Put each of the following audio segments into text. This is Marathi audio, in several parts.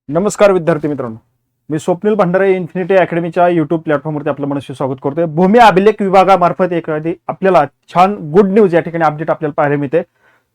नमस्कार विद्यार्थी मित्रांनो, मी स्वप्नील भंडारे इन्फिनिटी अकॅडमीच्या युट्यूब प्लॅटफॉर्मवरती आपलं मनस्वी स्वागत करतोय. भूमी अभिलेख विभागामार्फत एखादी आपल्याला छान गुड न्यूज या ठिकाणी अपडेट आपल्याला पाहायला मिळते.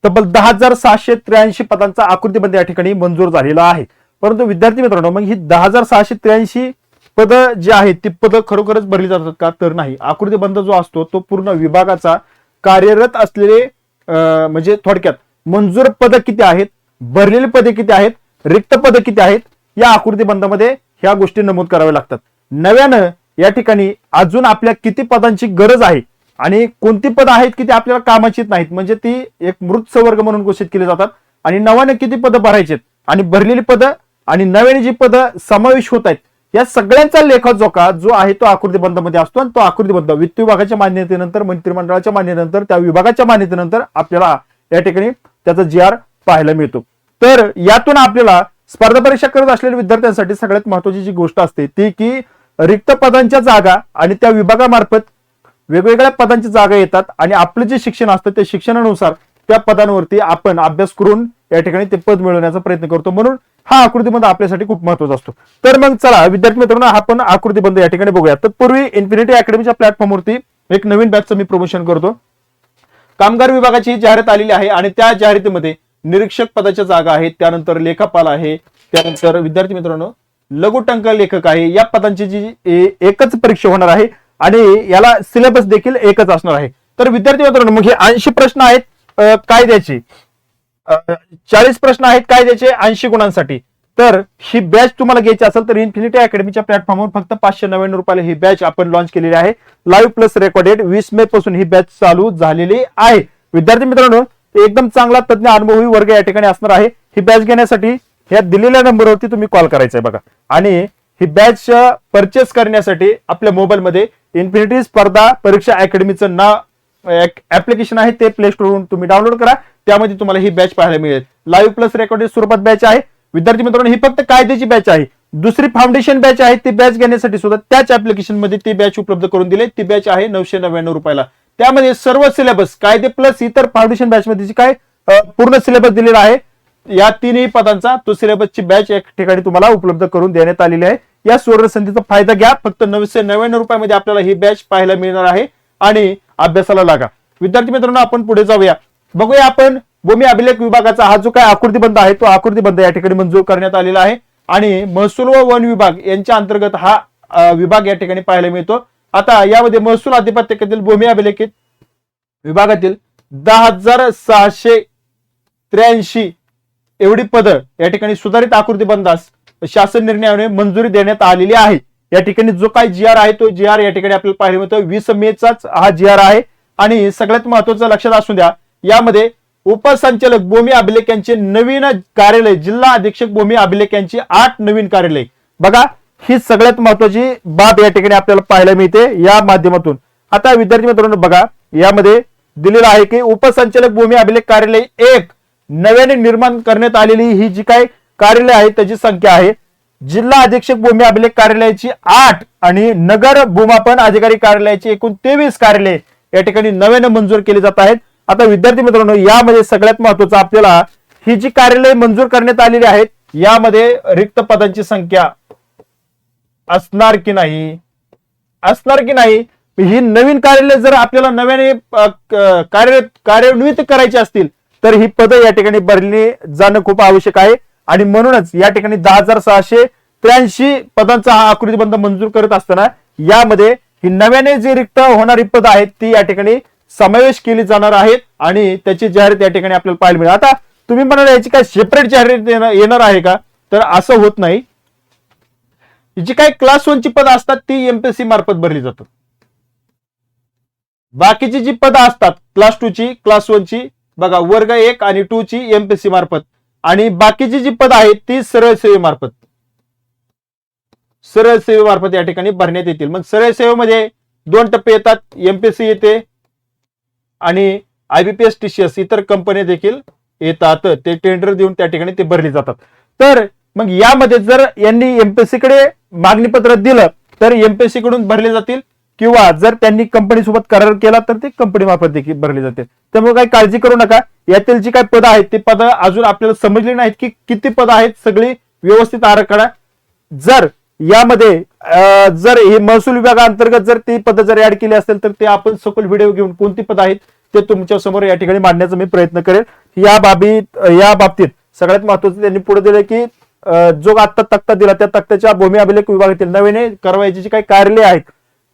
तब्बल 10,683 पदांचा आकृतीबंध या ठिकाणी मंजूर झालेला आहे. परंतु विद्यार्थी मित्रांनो, मग ही 10,683 पद जी आहेत ती पद खरोखरच भरली जातात का? तर नाही. आकृतीबंध जो असतो तो पूर्ण विभागाचा कार्यरत असलेले म्हणजे थोडक्यात मंजूर पद किती आहेत, भरलेली पदे किती आहेत, रिक्त पद किती आहेत, या आकृतीबंधामध्ये ह्या गोष्टी नमूद कराव्या लागतात. नव्यानं या ठिकाणी अजून आपल्या किती पदांची गरज आहे आणि कोणती पद आहेत की ती आपल्याला कामाचीच नाहीत, म्हणजे ती एक मृत संवर्ग म्हणून घोषित केली जातात. आणि नव्यानं किती पद भरायचे आणि भरलेली पद आणि नव्याने जी पद समावेश होत आहेत या सगळ्यांचा लेखाजोखा जो आहे तो आकृतीबंधामध्ये असतो. आणि तो आकृतीबंध वित्त विभागाच्या मान्यतेनंतर, मंत्रिमंडळाच्या मान्यतेनंतर, त्या विभागाच्या मान्यतेनंतर आपल्याला या ठिकाणी त्याचा GR पाहायला मिळतो. तर यातून आपल्याला स्पर्धा परीक्षा करत असलेल्या विद्यार्थ्यांसाठी सगळ्यात महत्त्वाची जी गोष्ट असते ती की रिक्त पदांच्या जागा आणि त्या विभागामार्फत वेगवेगळ्या पदांच्या जागा येतात आणि आपलं जे शिक्षण असतं त्या शिक्षणानुसार त्या पदांवरती आपण अभ्यास करून या ठिकाणी ते पद मिळवण्याचा प्रयत्न करतो. म्हणून हा आकृतीबंध आपल्यासाठी खूप महत्त्वाचा असतो. तर मग चला विद्यार्थी मित्रांनो, आपण आकृतीबंध या ठिकाणी बघूया. तर पूर्वी इन्फिनिटी अकॅडमीच्या प्लॅटफॉर्मवरती एक नवीन बॅचचं मी प्रमोशन करतो. कामगार विभागाची जाहिरात आलेली आहे आणि त्या जाहिरातीमध्ये निरीक्षक पदाच्या जागा आहेत, त्यानंतर लेखापाल आहे, त्यानंतर विद्यार्थी मित्रांनो लघुटंक लेखक आहे. या पदांची जी एकच परीक्षा होणार आहे आणि याला सिलेबस देखील एकच असणार आहे. तर विद्यार्थी मित्रांनो, मग हे 80 प्रश्न आहेत कायद्याचे, 40 प्रश्न आहेत कायद्याचे 80 गुणांसाठी. तर ही बॅच तुम्हाला घ्यायची असेल तर इन्फिनिटी अकॅडमीच्या प्लॅटफॉर्मवर फक्त 599 रुपयाला ही बॅच आपण लॉन्च केलेली आहे. लाईव्ह प्लस रेकॉर्डेड 20 मे पासून ही बॅच चालू झालेली आहे. विद्यार्थी मित्रांनो, एकदम चांगला तज्ञ अनुभवी वर्ग या ठिकाणी असणार आहे. ही बॅच घेण्यासाठी ह्या दिलेल्या नंबरवरती तुम्ही कॉल करायचा आहे बघा. आणि ही बॅच परचेस करण्यासाठी आपल्या मोबाईलमध्ये इन्फिनिटी स्पर्धा परीक्षा अकॅडमीचं नाव ऍप्लिकेशन आहे, ते प्ले स्टोरवरून तुम्ही डाउनलोड करा. त्यामध्ये तुम्हाला ही बॅच पाहायला मिळेल. लाईव्ह प्लस रेकॉर्डेड स्वरूपात बॅच आहे. विद्यार्थी मित्रांनो, ही फक्त कायद्याची बॅच आहे. दुसरी फाउंडेशन बॅच आहे, ती बॅच घेण्यासाठी सुद्धा त्याच ऍप्लिकेशन मध्ये ती बॅच उपलब्ध करून दिली. ती बॅच आहे 999 रुपयाला. त्यामध्ये सर्व सिलेबस कायदे प्लस इतर फाउंडेशन बॅच मध्ये काय पूर्ण सिलेबस दिलेला आहे. या तीनही पदांचा तो सिलेबसची बॅच एक ठिकाणी तुम्हाला उपलब्ध करून देण्यात आलेली आहे. या सुवर्ण संधीचा फायदा घ्या. फक्त 999 रुपयामध्ये आपल्याला ही बॅच पाहायला मिळणार आहे आणि अभ्यासाला लागा. विद्यार्थी मित्रांनो, आपण पुढे जाऊया. बघूया आपण भूमी अभिलेख विभागाचा हा जो काय आकृतीबंध आहे तो आकृतीबंध या ठिकाणी मंजूर करण्यात आलेला आहे आणि महसूल व वन विभाग यांच्या अंतर्गत हा विभाग या ठिकाणी पाहायला मिळतो. आता यामध्ये महसूल अधिपत्यातील भूमी अभिलेख विभागातील 10,683 एवढी पद या ठिकाणी सुधारित आकृतीबंधास शासन निर्णयाने मंजुरी देण्यात आलेली आहे. या ठिकाणी जो काही GR आहे तो GR या ठिकाणी आपल्याला पाहायला मिळतो. 20 मेचाच हा GR आहे. आणि सगळ्यात महत्वाचं लक्षात असू द्या, यामध्ये उपसंचालक भूमी अभिलेख यांचे नवीन कार्यालय, जिल्हा अधीक्षक भूमी अभिलेख यांची 8 नवीन कार्यालय. बघा, ही सगळ्यात महत्वाची बाब या ठिकाणी आपल्याला पाहायला मिळते या माध्यमातून. आता विद्यार्थी मित्रांनो बघा, यामध्ये दिलेलं आहे की उपसंचालक भूमी अभिलेख कार्यालय 1 नव्याने निर्माण करण्यात आलेली ही जी काही कार्यालय आहे त्याची संख्या आहे. जिल्हा अधीक्षक भूमी अभिलेख कार्यालयाची 8 आणि नगर भूमापन अधिकारी कार्यालयाची एकूण 23 कार्यालय या ठिकाणी नव्याने मंजूर केली जात आहेत. आता विद्यार्थी मित्रांनो, यामध्ये सगळ्यात महत्वाचं आपल्याला ही जी कार्यालय मंजूर करण्यात आलेली आहेत यामध्ये रिक्त पदांची संख्या असणार की नाही, ही नवीन कार्यालय जर आपल्याला नव्याने कार्यान्वित करायची असतील तर ही पद या ठिकाणी भरली जाणं खूप आवश्यक आहे. आणि म्हणूनच या ठिकाणी 10,683 पदांचा हा आकृतीबंध मंजूर करत असताना यामध्ये ही नव्याने जी रिक्त होणारी पद आहेत ती या ठिकाणी समावेश केली जाणार आहेत आणि त्याची जाहिरात या ठिकाणी आपल्याला पाहायला मिळेल. आता तुम्ही म्हणाल याची काय सेपरेट जाहिरात येणार आहे का? तर असं होत नाही. जी काही क्लास 1 ची पद असतात ती MPSC मार्फत भरली जातात. बाकीची जी पद असतात क्लास 2 ची, क्लास 1 ची बघा, वर्ग 1 आणि 2 ची MPSC मार्फत, आणि बाकीची जी पद आहेत ती सरळ सेवेमार्फत या ठिकाणी भरण्यात येतील. मग सरळ सेवेमध्ये 2 टप्पे येतात. MPSC येते आणि IBPS TCS इतर कंपन्या देखील येतात. ते टेंडर देऊन त्या ठिकाणी ते भरले जातात. तर मग यामध्ये जर यांनी MPSC कडे मागणी पत्र दिलं तर MPSC कडून भरले जातील, किंवा जर त्यांनी कंपनी सोबत करार केला तर ते कंपनी मार्फत देखील भरले जाते. त्यामुळे काही काळजी करू नका. यातील जी काही पद आहेत ती पद अजून आपल्याला समजली नाहीत की किती पद आहेत, सगळी व्यवस्थित आराखडा जर यामध्ये जर हे महसूल विभागाअंतर्गत जर ती पद जर ऍड केली असेल तर ते आपण सखोल व्हिडिओ घेऊन कोणती पद आहेत ते तुमच्या समोर या ठिकाणी मांडण्याचा मी प्रयत्न करेल। या बाबतीत सगळ्यात महत्वाचं त्यांनी पुढे दिलं की जो आता तक्ता दिला त्या तक्त्याच्या भूमी अभिलेख विभागातील नवीन कारवाईची जी काही कार्यालय आहेत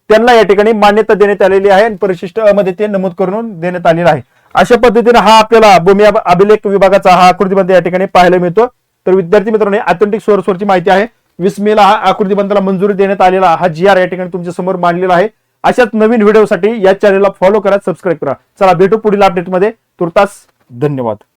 त्यांना या ठिकाणी मान्यता देण्यात आलेली आहे आणि परिशिष्ट मध्ये ते नमूद करून देण्यात आलेलं आहे। अशा पद्धतीने हा आपल्याला भूमी अभिलेख विभागाचा हा आकृतीबंध या ठिकाणी पाहायला मिळतो। तर विद्यार्थी मित्रांनो ऑथेंटिक सोर्सवरची माहिती आहे। 20 मेला हा आकृतीबंधाला मंजुरी देण्यात आलेला हा GR या ठिकाणी तुमच्या समोर मांडलेला आहे। अशाच नवीन व्हिडिओसाठी या चॅनलला फॉलो करा, सबस्क्राईब करा। चला भेटू पुढील अपडेटमध्ये, तुर्तास धन्यवाद।